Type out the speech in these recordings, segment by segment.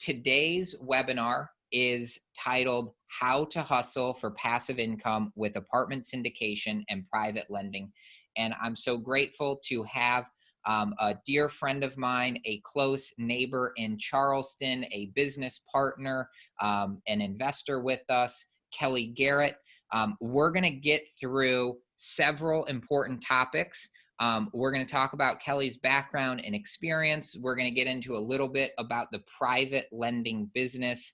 today's webinar is titled How to Hustle for Passive Income with Apartment Syndication and Private Lending. And I'm so grateful to have a dear friend of mine, a close neighbor in Charleston, a business partner, an investor with us, Kelli Garrett. We're going to get through several important topics. We're going to talk about Kelli's background and experience. We're going to get into a little bit about the private lending business,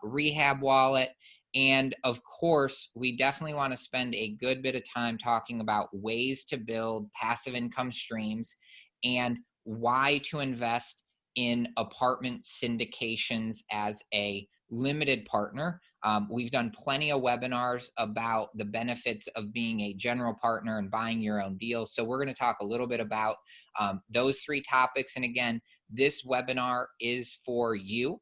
Rehab wallet. And of course, we definitely want to spend a good bit of time talking about ways to build passive income streams and why to invest in apartment syndications as a limited partner. We've done plenty of webinars about the benefits of being a general partner and buying your own deals. So we're going to talk a little bit about those three topics. And again, this webinar is for you.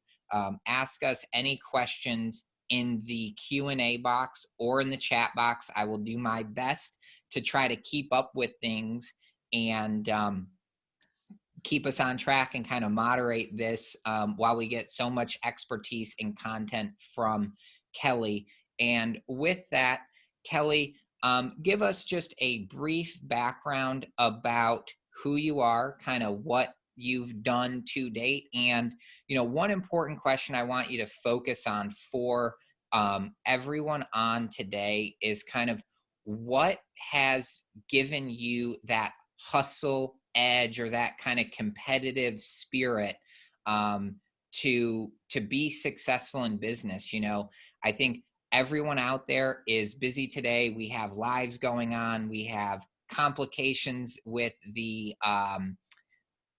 Ask us any questions in the Q&A box or in the chat box. I will do my best to try to keep up with things and keep us on track and kind of moderate this while we get so much expertise and content from Kelli. And with that, Kelli, give us just a brief background about who you are, kind of what you've done to date. And, one important question I want you to focus on for everyone on today is kind of what has given you that hustle edge or that kind of competitive spirit to be successful in business. I think everyone out there is busy today. We have lives going on. We have complications with the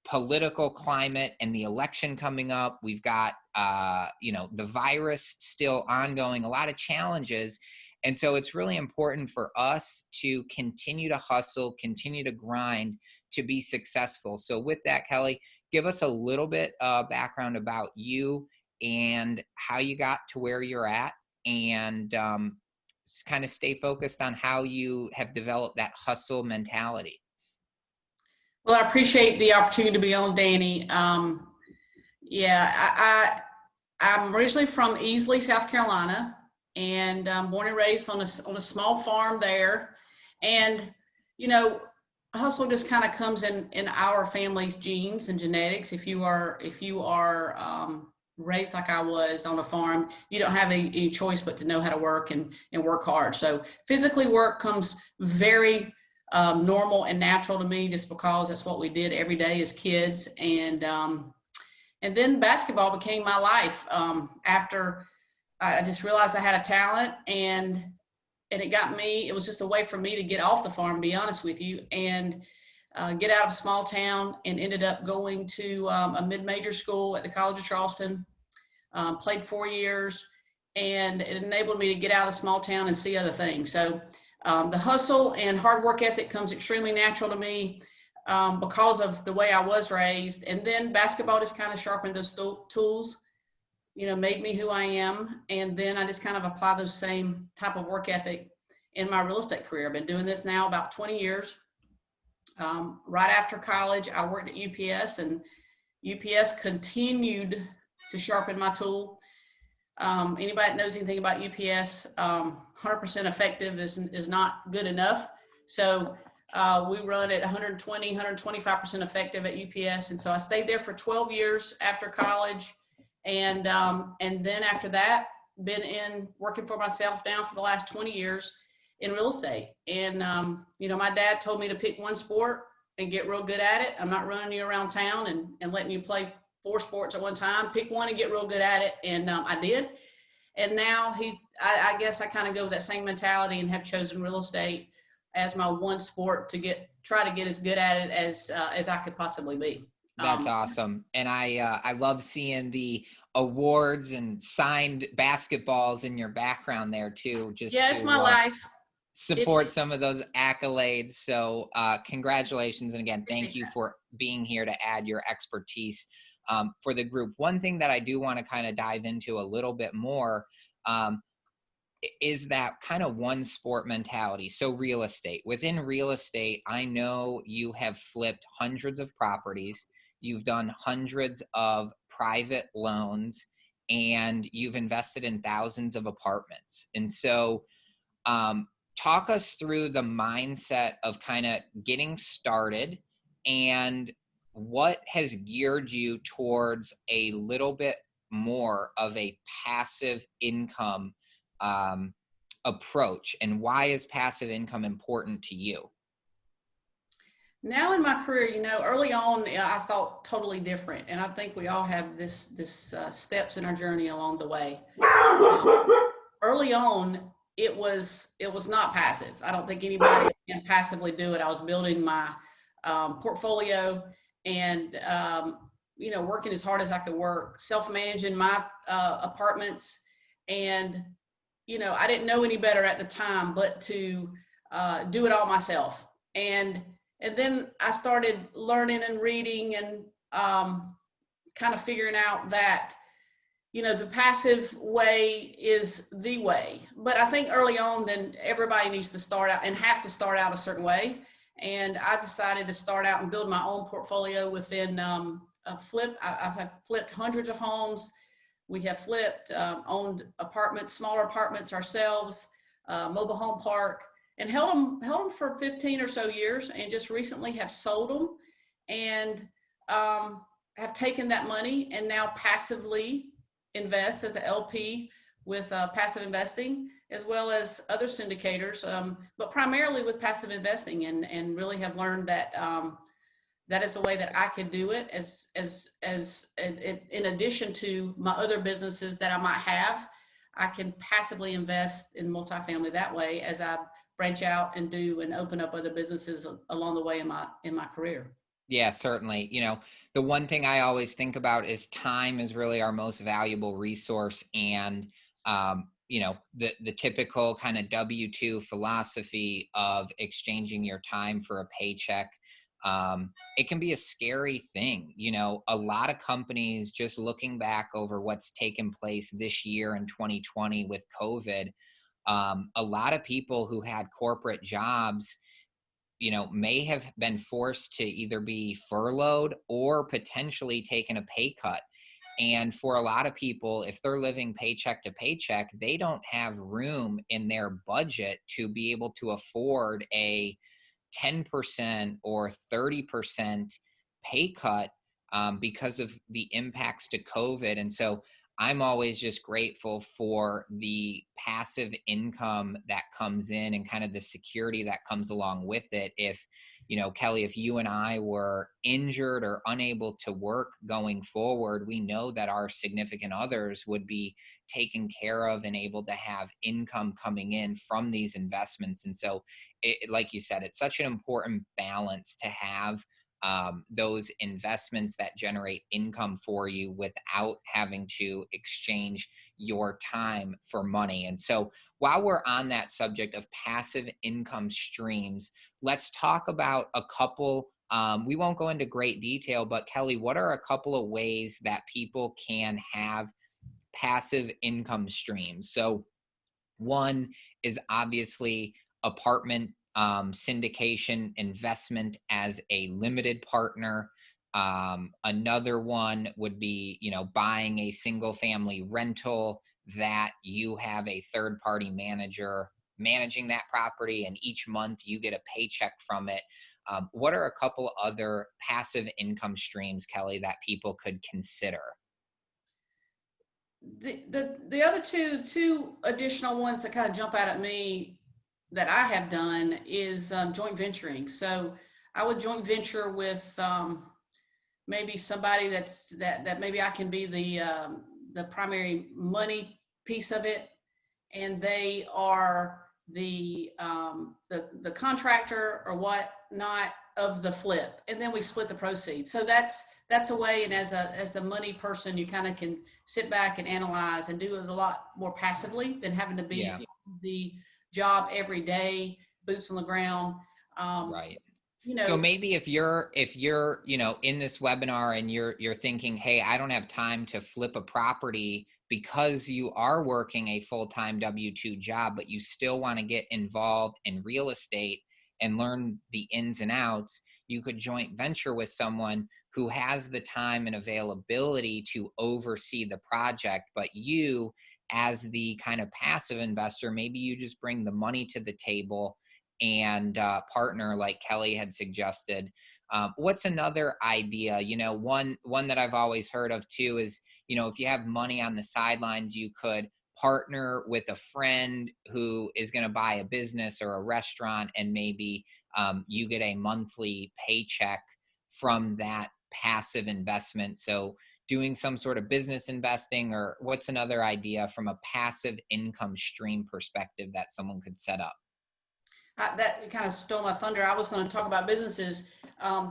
political climate and the election coming up. We've got, the virus still ongoing, a lot of challenges. And so it's really important for us to continue to hustle, continue to grind to be successful. So with that, Kelli, give us a little bit of background about you and how you got to where you're at, and kind of stay focused on how you have developed that hustle mentality. Well, I appreciate the opportunity to be on, Danny. I'm originally from Easley, South Carolina, and born and raised on a small farm there. And, hustle just kind of comes in our family's genes and genetics. If you are raised like I was on a farm, you don't have any choice but to know how to work and work hard. So physically work comes very normal and natural to me, just because that's what we did every day as kids. And then basketball became my life after I just realized I had a talent, and it was just a way for me to get off the farm, to be honest with you, and get out of a small town, and ended up going to a mid-major school at the College of Charleston, played 4 years, and it enabled me to get out of a small town and see other things. So the hustle and hard work ethic comes extremely natural to me because of the way I was raised. And then basketball just kind of sharpened those tools, made me who I am. And then I just kind of apply those same type of work ethic in my real estate career. I've been doing this now about 20 years. Right after college, I worked at UPS, and UPS continued to sharpen my tool. Anybody that knows anything about UPS, 100% effective is not good enough. So we run at 120, 125% effective at UPS. And so I stayed there for 12 years after college. And then after that, been working for myself now for the last 20 years in real estate. And, my dad told me to pick one sport and get real good at it. I'm not running you around town and letting you play 4 sports at one time. Pick one and get real good at it. And I did. And now I guess I kind of go with that same mentality and have chosen real estate as my one sport to try to get as good at it as I could possibly be. That's awesome. And I love seeing the awards and signed basketballs in your background there too. It's my life. Support some of those accolades. So congratulations. And again, thank you for being here to add your expertise for the group. One thing that I do want to kind of dive into a little bit more is that kind of one sport mentality. So real estate. Within real estate, I know you have flipped hundreds of properties. You've done hundreds of private loans and you've invested in thousands of apartments. And so, talk us through the mindset of kind of getting started and what has geared you towards a little bit more of a passive income um, approach, and why is passive income important to you? Now in my career, early on, I thought totally different, and I think we all have this steps in our journey along the way. Early on, it was not passive. I don't think anybody can passively do it. I was building my portfolio and working as hard as I could work, self-managing my apartments, and I didn't know any better at the time, but to do it all myself. And then I started learning and reading and kind of figuring out that the passive way is the way. But I think early on, then everybody needs to start out and has to start out a certain way. And I decided to start out and build my own portfolio within a flip. I've flipped hundreds of homes. We have flipped, owned apartments, smaller apartments ourselves, mobile home park, and held them for 15 or so years, and just recently have sold them and have taken that money and now passively invest as an LP with passive investing, as well as other syndicators, but primarily with passive investing, and really have learned that that is the way that I can do it, as in addition to my other businesses that I might have. I can passively invest in multifamily that way as I branch out and do and open up other businesses along the way in my career. Yeah, certainly. The one thing I always think about is time is really our most valuable resource. And, the typical kind of W-2 philosophy of exchanging your time for a paycheck, it can be a scary thing. A lot of companies, just looking back over what's taken place this year in 2020 with COVID, a lot of people who had corporate jobs may have been forced to either be furloughed or potentially taken a pay cut. And for a lot of people, if they're living paycheck to paycheck, they don't have room in their budget to be able to afford a 10% or 30% pay cut because of the impacts to COVID. And so I'm always just grateful for the passive income that comes in and kind of the security that comes along with it. If, Kelli, if you and I were injured or unable to work going forward, we know that our significant others would be taken care of and able to have income coming in from these investments. And so, like you said, it's such an important balance to have those investments that generate income for you without having to exchange your time for money. And so while we're on that subject of passive income streams, let's talk about a couple. We won't go into great detail, but Kelli, what are a couple of ways that people can have passive income streams? So one is obviously apartment syndication investment as a limited partner. Another one would be, buying a single family rental that you have a third party manager managing that property, and each month you get a paycheck from it. What are a couple other passive income streams, Kelli, that people could consider? The other two additional ones that kind of jump out at me that I have done is joint venturing. So I would joint venture with maybe somebody that maybe I can be the primary money piece of it, and they are the contractor or whatnot of the flip, and then we split the proceeds. So that's a way, and as the money person, you kind of can sit back and analyze and do it a lot more passively than having to be Yeah. the job every day, boots on the ground. Right. You So know, maybe if you're, in this webinar and you're thinking, hey, I don't have time to flip a property because you are working a full-time W-2 job, but you still want to get involved in real estate, and learn the ins and outs, you could joint venture with someone who has the time and availability to oversee the project. But you, as the kind of passive investor, maybe you just bring the money to the table and partner like Kelli had suggested. What's another idea? One that I've always heard of too is, if you have money on the sidelines, you could partner with a friend who is going to buy a business or a restaurant, and maybe you get a monthly paycheck from that passive investment. So doing some sort of business investing, or what's another idea from a passive income stream perspective that someone could set up? That kind of stole my thunder. I was going to talk about businesses.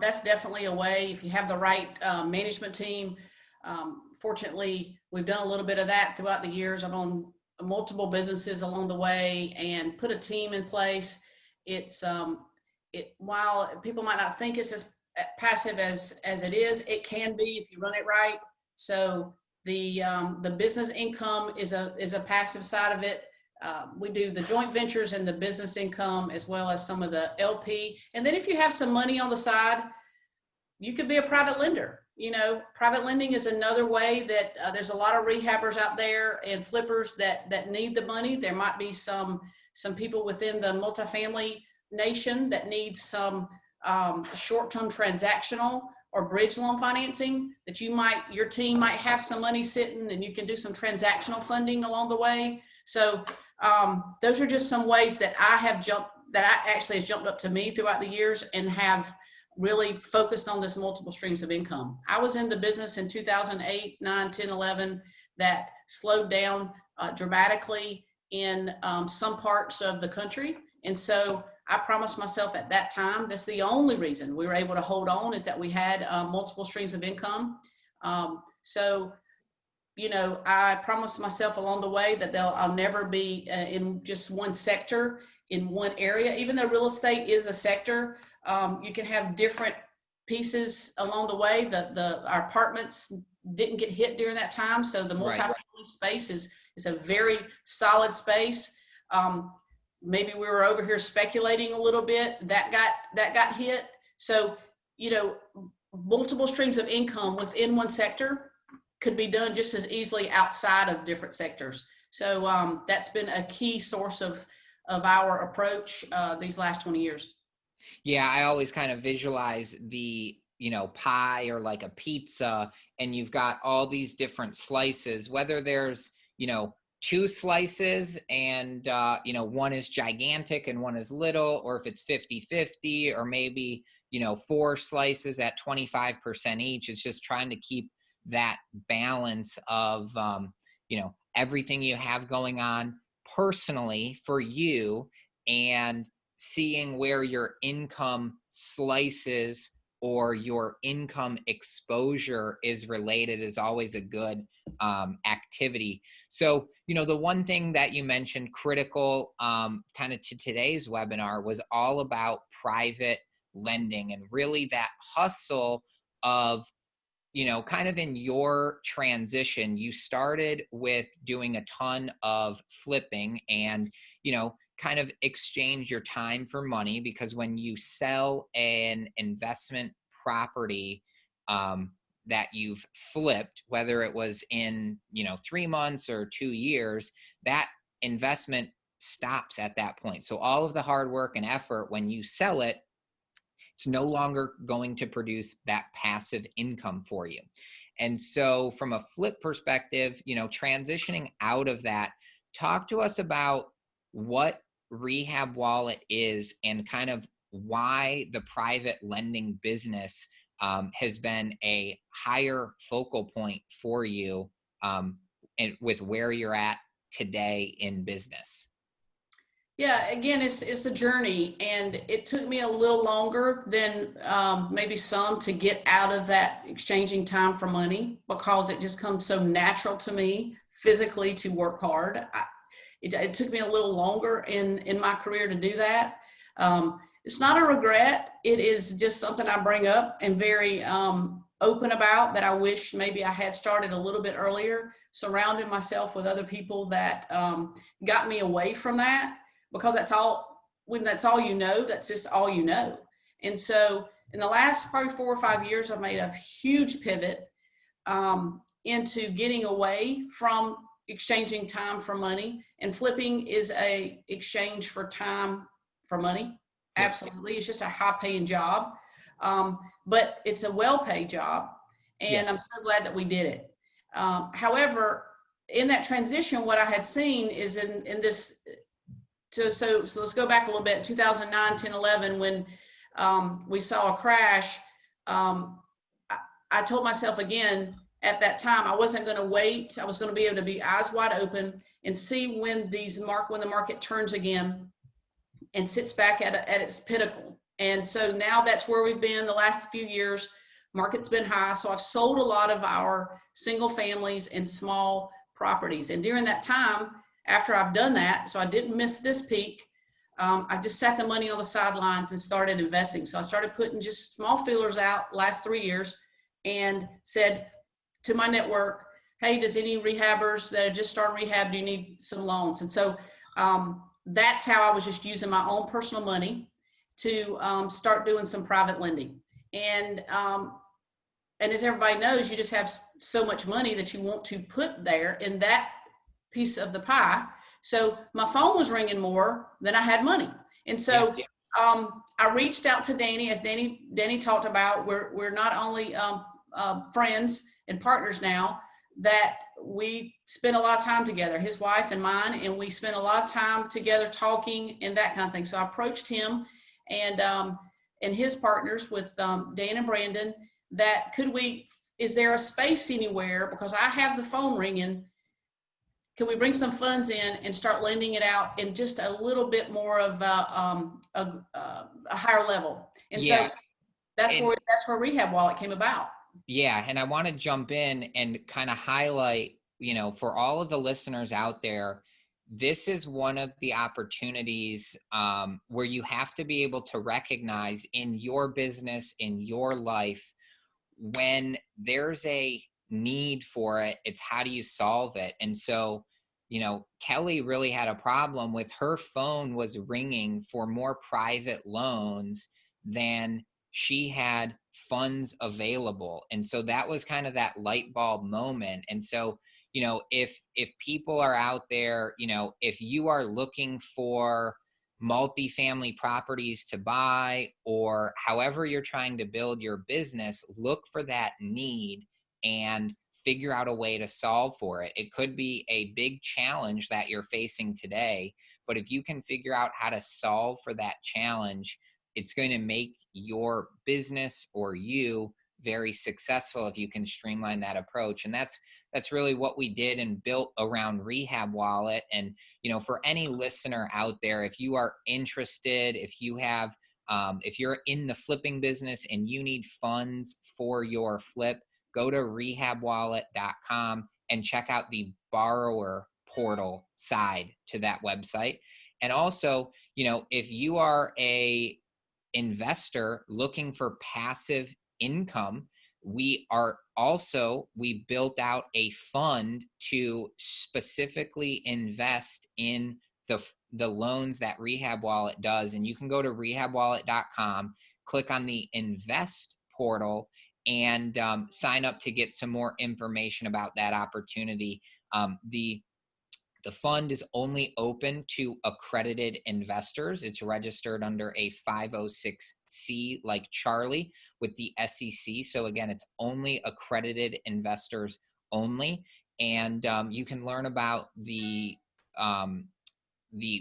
That's definitely a way if you have the right management team. Fortunately, we've done a little bit of that throughout the years. I've owned multiple businesses along the way and put a team in place. While people might not think it's as passive as it is, it can be if you run it right. So the business income is a passive side of it. We do the joint ventures and the business income, as well as some of the LP. And then if you have some money on the side, you could be a private lender. Private lending is another way that there's a lot of rehabbers out there and flippers that need the money. There might be some people within the multifamily nation that need some short-term transactional or bridge loan financing that your team might have some money sitting, and you can do some transactional funding along the way. So those are just some ways that actually has jumped up to me throughout the years and have really focused on this multiple streams of income. I was in the business in 2008, 9, 10, 11 that slowed down dramatically in some parts of the country. And so I promised myself at that time, that's the only reason we were able to hold on, is that we had multiple streams of income. I promised myself along the way that I'll never be in just one sector, in one area. Even though real estate is a sector, you can have different pieces along the way. Our apartments didn't get hit during that time, so the multifamily space is a very solid space. Maybe we were over here speculating a little bit. That got hit. So, multiple streams of income within one sector could be done just as easily outside of different sectors. So that's been a key source of our approach these last 20 years. Yeah, I always kind of visualize the, pie or like a pizza, and you've got all these different slices, whether there's, two slices and, one is gigantic and one is little, or if it's 50-50, or maybe, four slices at 25% each. It's just trying to keep that balance of, everything you have going on personally for you, and seeing where your income slices or your income exposure is related is always a good activity. So, the one thing that you mentioned critical kind of to today's webinar was all about private lending, and really that hustle of, kind of in your transition. You started with doing a ton of flipping and, kind of exchange your time for money, because when you sell an investment property that you've flipped, whether it was in, 3 months or 2 years, that investment stops at that point. So all of the hard work and effort, when you sell it, it's no longer going to produce that passive income for you. And so from a flip perspective, transitioning out of that, talk to us about what Rehab Wallet is and kind of why the private lending business has been a higher focal point for you and with where you're at today in business. Yeah, again, it's a journey, and it took me a little longer than maybe some to get out of that exchanging time for money, because it just comes so natural to me physically to work hard. It took me a little longer in my career to do that. It's not a regret. It is just something I bring up and very open about, that I wish maybe I had started a little bit earlier, surrounding myself with other people that got me away from that. Because that's all when that's all you know, that's just all you know. And so in the last probably 4 or 5 years, I've made a huge pivot into getting away from exchanging time for money. And flipping is a exchange for time for money. Yep. Absolutely. It's just a high paying job. But it's a well paid job. And I'm Yes. so glad that we did it. However, in that transition, what I had seen is in this, so let's go back a little bit, 2009, 10, 11, when we saw a crash. I told myself again at that time, I wasn't going to wait. I was going to be able to be eyes wide open and see when the market turns again and sits back at its pinnacle. And so now that's where we've been the last few years. Market's been high. So I've sold a lot of our single families and small properties. And during that time, after I've done that, so I didn't miss this peak, I just sat the money on the sidelines and started investing. So I started putting just small feelers out last 3 years and said to my network, hey, does any rehabbers that are just starting rehab, do you need some loans? And so that's how I was just using my own personal money to start doing some private lending. And as everybody knows, you just have so much money that you want to put there in that piece of the pie. So my phone was ringing more than I had money. And so I reached out to Danny, as Danny talked about. We're not only friends and partners now, that we spend a lot of time together, his wife and mine, and we spend a lot of time together talking and that kind of thing. So I approached him and his partners with Dan and Brandon, that is there a space anywhere, because I have the phone ringing, can we bring some funds in and start lending it out in just a little bit more of a higher level? And so that's where Rehab Wallet came about. Yeah. And I want to jump in and kind of highlight, for all of the listeners out there, this is one of the opportunities where you have to be able to recognize in your business, in your life, when there's a need for it, it's how do you solve it? And so, Kelli really had a problem with her phone was ringing for more private loans than she had funds available. And so that was kind of that light bulb moment. And so, if people are out there, if you are looking for multifamily properties to buy, or however you're trying to build your business, look for that need and figure out a way to solve for it. It could be a big challenge that you're facing today, but if you can figure out how to solve for that challenge, it's going to make your business or you very successful if you can streamline that approach. And that's really what we did and built around Rehab Wallet. And, for any listener out there, if you are interested, if you have, if you're in the flipping business and you need funds for your flip, go to rehabwallet.com and check out the borrower portal side to that website. And also, if you are a investor looking for passive income, we built out a fund to specifically invest in the loans that Rehab Wallet does. And you can go to rehabwallet.com, click on the invest portal, and sign up to get some more information about that opportunity. The fund is only open to accredited investors. It's registered under a 506C like Charlie with the SEC. So again, it's only accredited investors only. And you can learn about the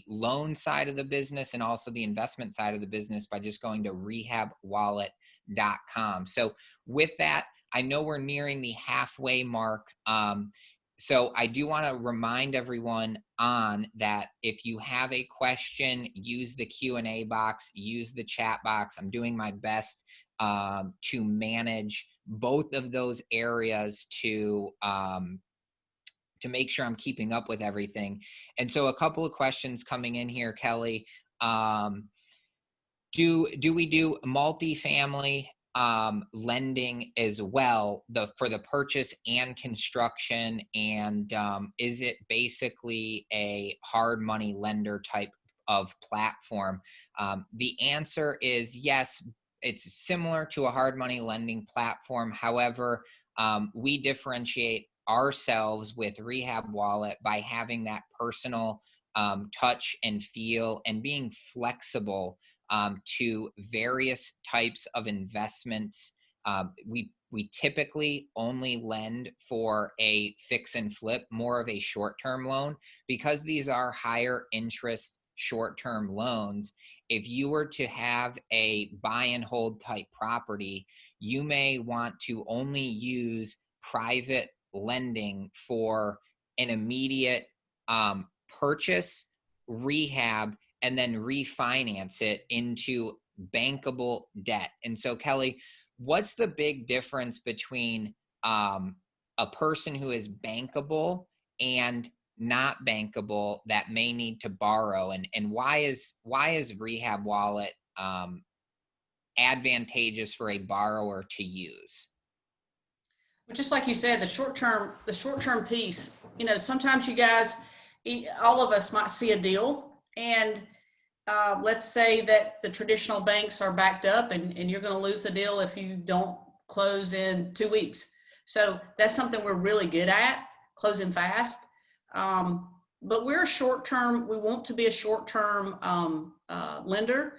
loan side of the business and also the investment side of the business by just going to rehabwallet.com. So with that, I know we're nearing the halfway mark. So I do want to remind everyone on that if you have a question, use the Q&A box, use the chat box. I'm doing my best to manage both of those areas to make sure I'm keeping up with everything. And so a couple of questions coming in here, Kelli. Do we do multifamily lending as well, for the purchase and construction? And is it basically a hard money lender type of platform? The answer is yes. It's similar to a hard money lending platform. However, we differentiate ourselves with Rehab Wallet by having that personal touch and feel, and being flexible to various types of investments. We typically only lend for a fix and flip, more of a short-term loan, because these are higher interest short-term loans. If you were to have a buy and hold type property, you may want to only use private lending for an immediate purchase, rehab, and then refinance it into bankable debt. And so, Kelli, what's the big difference between a person who is bankable and not bankable that may need to borrow, and why is Rehab Wallet advantageous for a borrower to use? But just like you said, the short term piece, sometimes you guys, all of us might see a deal, and let's say that the traditional banks are backed up, and you're going to lose the deal if you don't close in 2 weeks. So that's something we're really good at, closing fast. But we're a short term, we want to be a short term lender.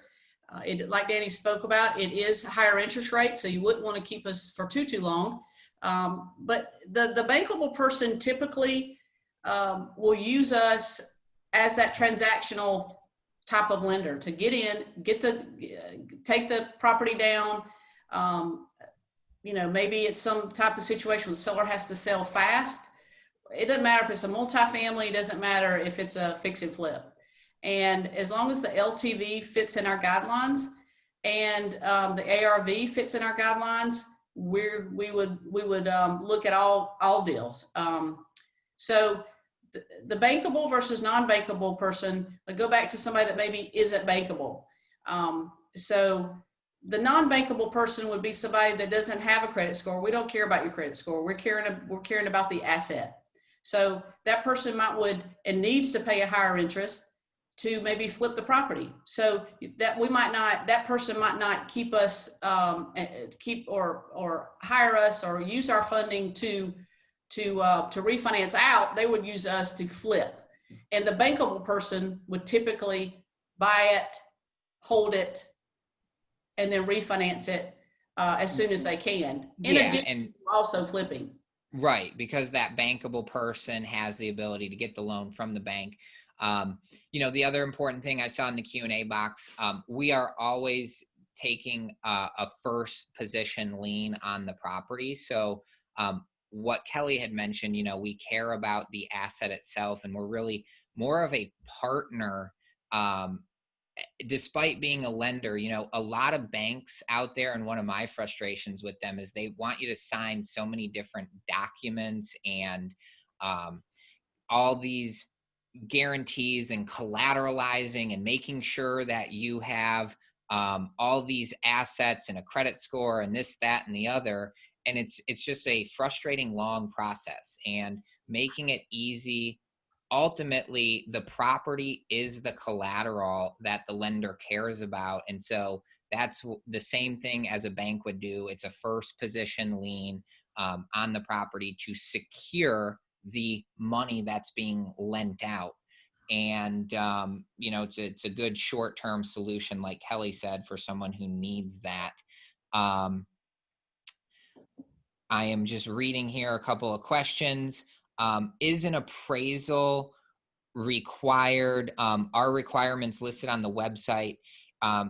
Like Danny spoke about, it is higher interest rate, so you wouldn't want to keep us for too long. But the bankable person typically will use us as that transactional type of lender to get in, take the property down. Maybe it's some type of situation where the seller has to sell fast. It doesn't matter if it's a multifamily, it doesn't matter if it's a fix and flip. And as long as the LTV fits in our guidelines and the ARV fits in our guidelines, we would look at all deals. So the bankable versus non-bankable person, I go back to somebody that maybe isn't bankable. So the non-bankable person would be somebody that doesn't have a credit score. We don't care about your credit score. We're caring about the asset. So that person needs to pay a higher interest to maybe flip the property. So that person might not keep us, or hire us or use our funding to refinance out. They would use us to flip. And the bankable person would typically buy it, hold it, and then refinance it as soon as they can. In addition, also flipping. Right, because that bankable person has the ability to get the loan from the bank. The other important thing I saw in the Q&A box, we are always taking a first position lien on the property. So what Kelli had mentioned, we care about the asset itself, and we're really more of a partner. Despite being a lender, a lot of banks out there, and one of my frustrations with them is they want you to sign so many different documents and all these guarantees and collateralizing and making sure that you have all these assets and a credit score and this, that, and the other. And it's just a frustrating long process, and making it easy. Ultimately, the property is the collateral that the lender cares about. And so that's the same thing as a bank would do. It's a first position lien on the property to secure the money that's being lent out. And, it's a good short-term solution, like Kelli said, for someone who needs that. I am just reading here a couple of questions. Is an appraisal required? Are requirements listed on the website?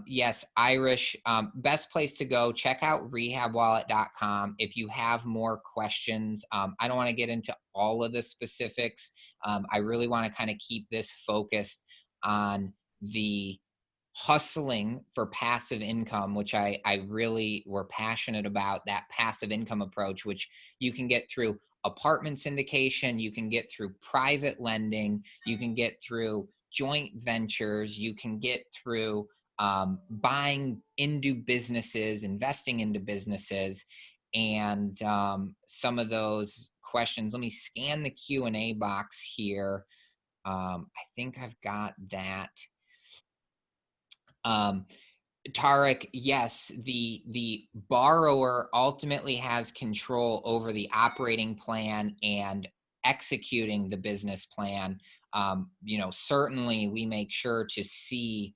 Yes, Irish, best place to go, check out rehabwallet.com if you have more questions. I don't want to get into all of the specifics. I really want to kind of keep this focused on the hustling for passive income, which I really were passionate about, that passive income approach, which you can get through apartment syndication, you can get through private lending, you can get through joint ventures, you can get through buying into businesses, investing into businesses. And some of those questions, let me scan the Q&A box here. I think I've got that. Um, Tarek, yes, the borrower ultimately has control over the operating plan and executing the business plan. Certainly we make sure to see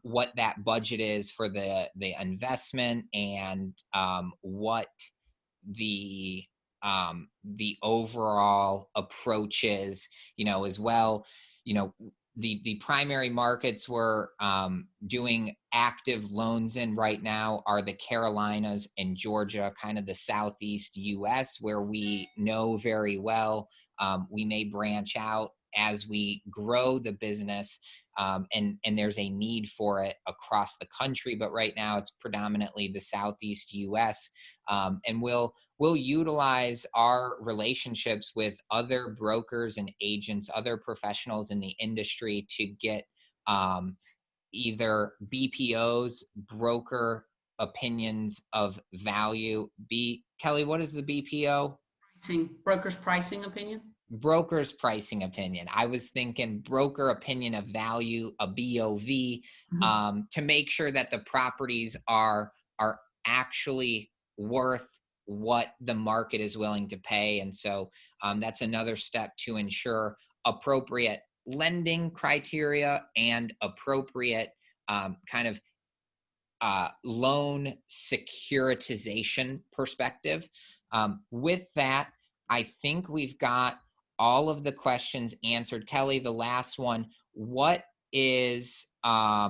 what that budget is for the investment, and what the the overall approach is, as well. You know, the primary markets we're doing active loans in right now are the Carolinas and Georgia, kind of the Southeast US, where we know very well. We may branch out as we grow the business, and there's a need for it across the country. But right now, it's predominantly the Southeast US, and we'll utilize our relationships with other brokers and agents, other professionals in the industry, to get either BPOs, broker opinions of value. Kelli, what is the BPO? Broker's pricing opinion. Broker's pricing opinion. I was thinking broker opinion of value, a BOV, to make sure that the properties are actually worth what the market is willing to pay. And so that's another step to ensure appropriate lending criteria and appropriate kind of loan securitization perspective. With that, I think we've got all of the questions answered. Kelli, the last one, what is, I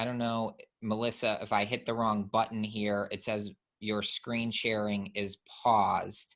don't know, Melissa, if I hit the wrong button here, it says your screen sharing is paused.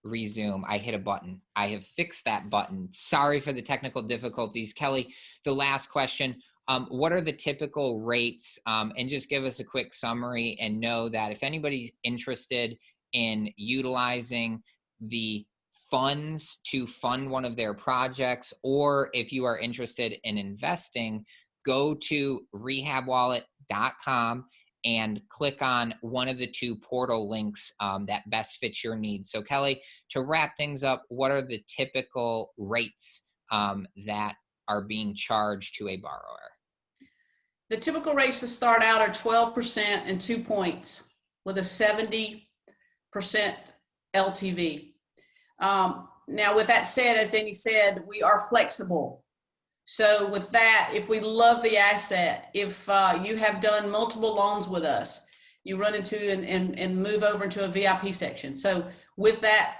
Resume. I hit a button. I have fixed that button. Sorry for the technical difficulties. Kelli, the last question, what are the typical rates? And just give us a quick summary, and know that if anybody's interested in utilizing the funds to fund one of their projects, or if you are interested in investing, go to rehabwallet.com and click on one of the two portal links that best fits your needs. So Kelli, to wrap things up, what are the typical rates that are being charged to a borrower? The typical rates to start out are 12% and 2 points with a 70% LTV. Now, with that said, as Danny said, we are flexible. So with that, if we love the asset, if you have done multiple loans with us, you run into and move over into a VIP section. So with that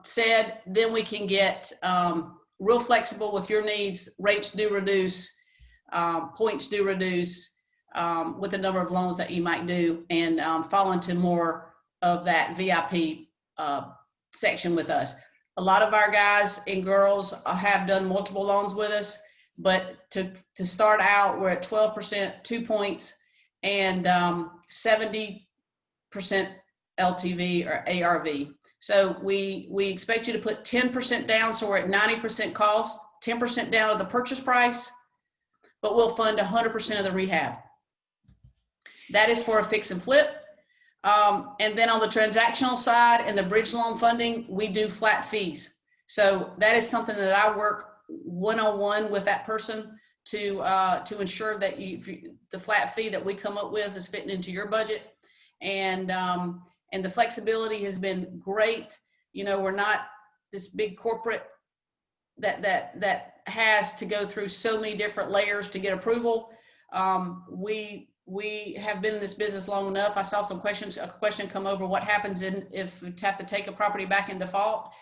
said, then we can get real flexible with your needs. Rates do reduce, points do reduce with the number of loans that you might do, and fall into more of that VIP section with us. A lot of our guys and girls have done multiple loans with us, but to start out, we're at 12%, 2 points, and 70% LTV or ARV. So we expect you to put 10% down, so we're at 90% cost, 10% down of the purchase price, but we'll fund 100% of the rehab. That is for a fix and flip. And then on the transactional side and the bridge loan funding, we do flat fees. So that is something that I work one-on-one with that person to ensure that the flat fee that we come up with is fitting into your budget. And the flexibility has been great. You know, we're not this big corporate that has to go through so many different layers to get approval. We have been in this business long enough. I saw a question come over, what happens if we have to take a property back in default?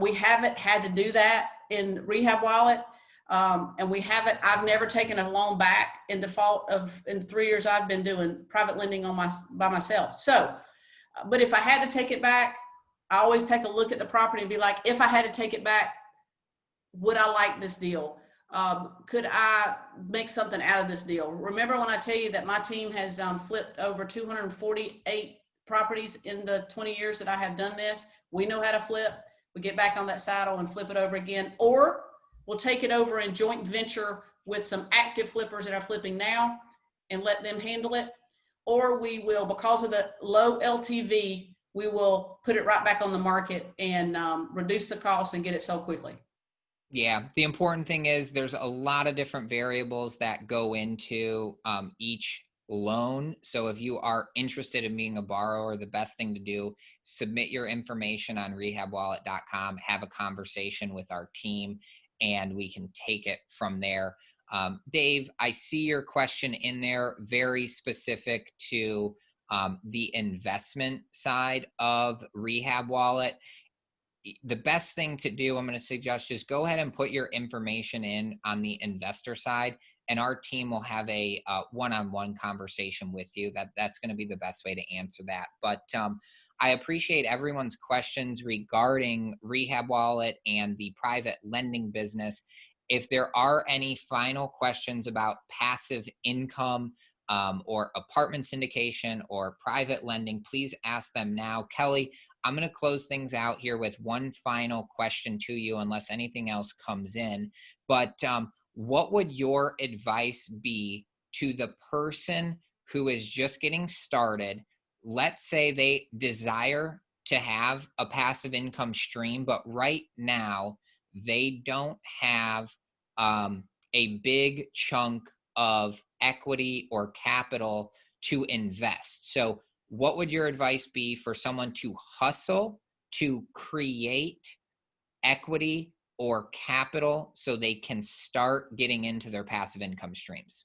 We haven't had to do that in Rehab Wallet. And I've never taken a loan back in default in the 3 years I've been doing private lending by myself. So, but if I had to take it back, I always take a look at the property and be like, if I had to take it back, would I like this deal? Could I make something out of this deal? Remember when I tell you that my team has flipped over 248 properties in the 20 years that I have done this? We know how to flip. We get back on that saddle and flip it over again, or we'll take it over in joint venture with some active flippers that are flipping now and let them handle it. Or we will, because of the low LTV, we will put it right back on the market and reduce the cost and get it sold quickly. Yeah, the important thing is there's a lot of different variables that go into each loan. So if you are interested in being a borrower, the best thing to do, submit your information on rehabwallet.com, have a conversation with our team, and we can take it from there. Dave, I see your question in there, very specific to the investment side of Rehab Wallet. The best thing to do, I'm going to suggest, just go ahead and put your information in on the investor side, and our team will have a one-on-one conversation with you. That's going to be the best way to answer that. But I appreciate everyone's questions regarding Rehab Wallet and the private lending business. If there are any final questions about passive income, or apartment syndication or private lending, please ask them now. Kelli, I'm going to close things out here with one final question to you, unless anything else comes in. But what would your advice be to the person who is just getting started? Let's say they desire to have a passive income stream, but right now they don't have a big chunk of equity or capital to invest. So what would your advice be for someone to hustle to create equity or capital so they can start getting into their passive income streams?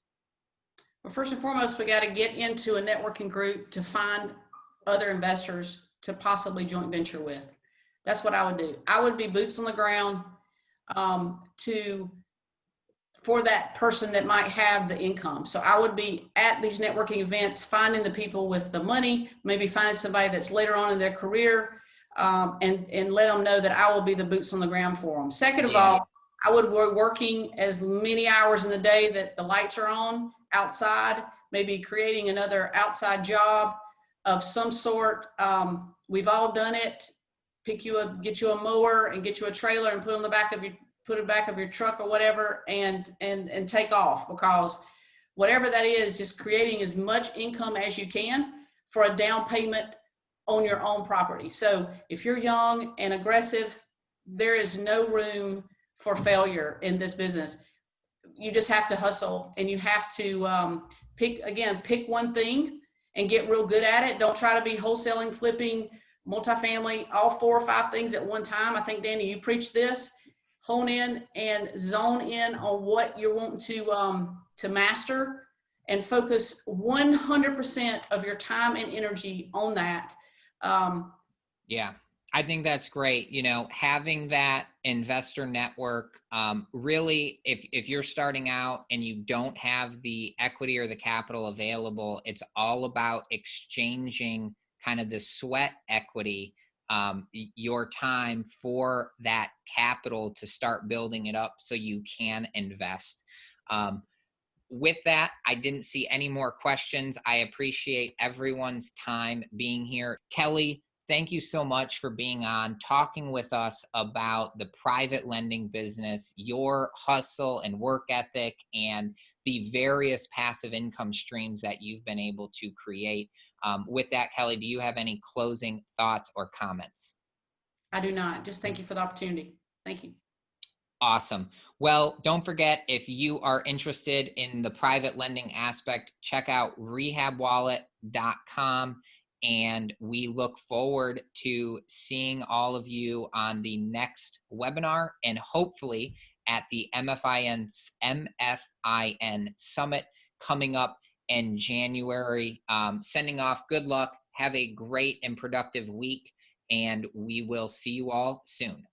Well, first and foremost, we got to get into a networking group to find other investors to possibly joint venture with. That's what I would do. I would be boots on the ground for that person that might have the income. So I would be at these networking events, finding the people with the money, maybe finding somebody that's later on in their career, and let them know that I will be the boots on the ground for them. Second of all, I would be working as many hours in the day that the lights are on outside, maybe creating another outside job of some sort. We've all done it. Get you a mower and get you a trailer and put it back of your truck or whatever, and take off, because whatever that is, just creating as much income as you can for a down payment on your own property. So if you're young and aggressive, there is no room for failure in this business. You just have to hustle, and you have to pick one thing and get real good at it. Don't try to be wholesaling, flipping, multifamily, all 4 or 5 things at one time. I think, Danny, you preach this. Hone in and zone in on what you're wanting to master, and focus 100% of your time and energy on that. Yeah, I think that's great. Having that investor network, really, if you're starting out and you don't have the equity or the capital available, it's all about exchanging kind of the sweat equity, your time for that capital to start building it up so you can invest. With that, I didn't see any more questions. I appreciate everyone's time being here. Kelli, thank you so much for being on, talking with us about the private lending business, your hustle and work ethic, and the various passive income streams that you've been able to create. With that, Kelli, do you have any closing thoughts or comments? I do not. Just thank you for the opportunity. Thank you. Awesome. Well, don't forget, if you are interested in the private lending aspect, check out rehabwallet.com. And we look forward to seeing all of you on the next webinar, and hopefully at the MFIN Summit coming up in January. Sending off good luck. Have a great and productive week, and we will see you all soon.